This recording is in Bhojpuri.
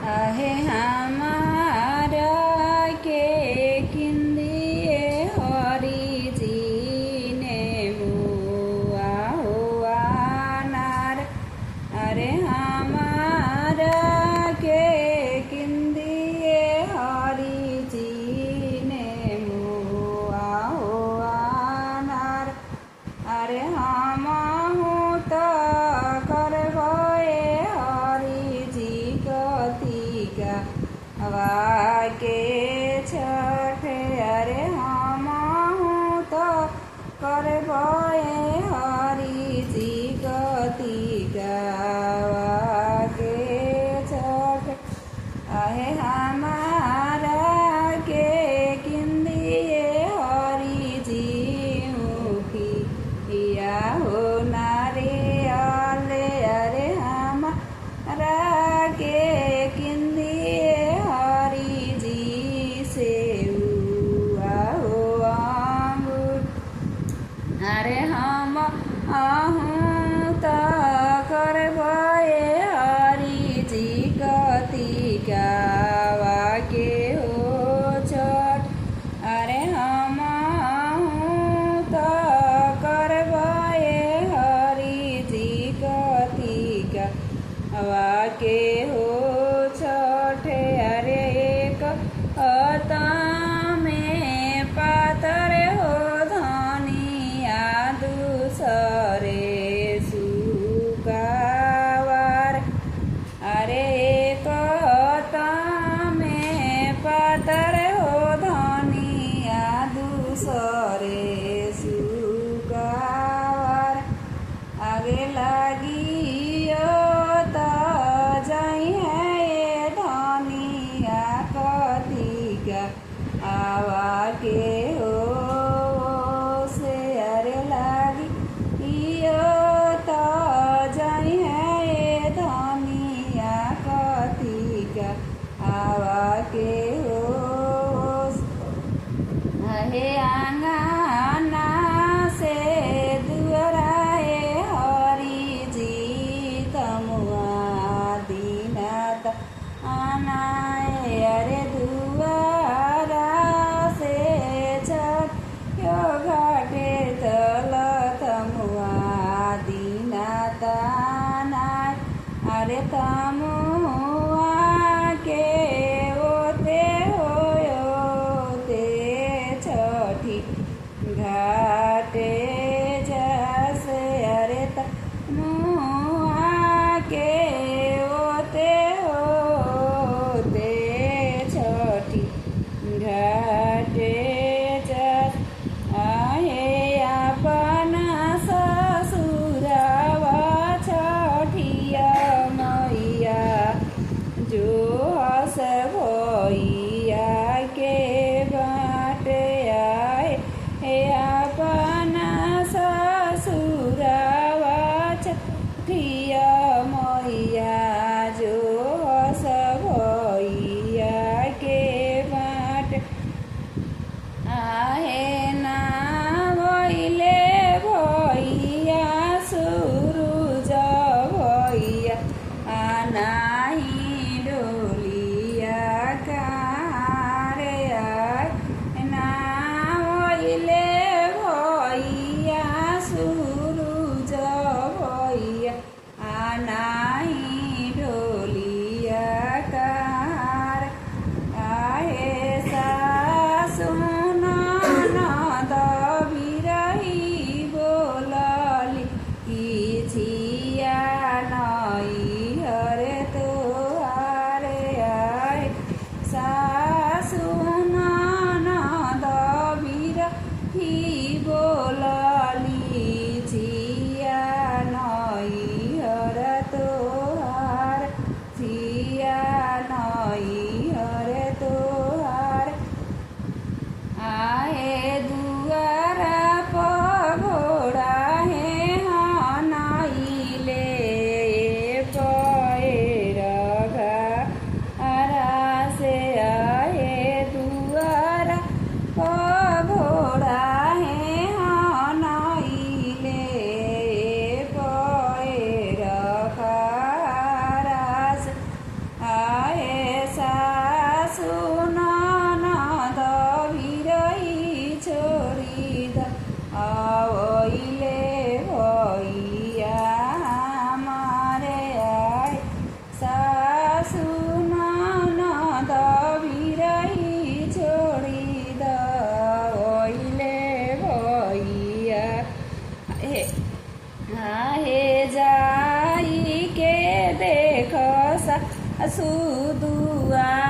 आहे हमारा के किंदिए हरि जी ने मुआ हुआ नार। अरे हमारा के किंदिए हरि जी ने मुआ हुआ नार। अरे हम तो कर गए हरि जी कतिका वाके छठे। अरे हम तो कर गए हरि जी कतिका वाके छठे। आहे हमारा के किंदिए हरि जी मुखिया हो नारियल। अरे हमारा के किंदिए हरि जी सेउआ हो अंगूर। अरे हम तो कर गए हरि जी कतिका वाके हो छठ। अरे हम तो कर गए हरि जी कतिका वाके हो छठ। अरे एक में पातर हो धनिया दूसरे सुकावार। अरे एक में पातर हो धनिया दूसरे सुकावार। आगे लागियो तो जाई है ये धनिया कतिका आवा के हो से। अरे लागियो तो जाई है ये धनिया कतिका आवा के हो। आहे आंगना से दुअराए हरि जी तमुआ दीनात आनाए। अरे दुआरा से छठ्यो घाटे तल तमुआ दीनात आनाए। अरे तमुआ के ओते होते छठी घाटे जैसे। अरे तमुआ के ओते होते सुदुआ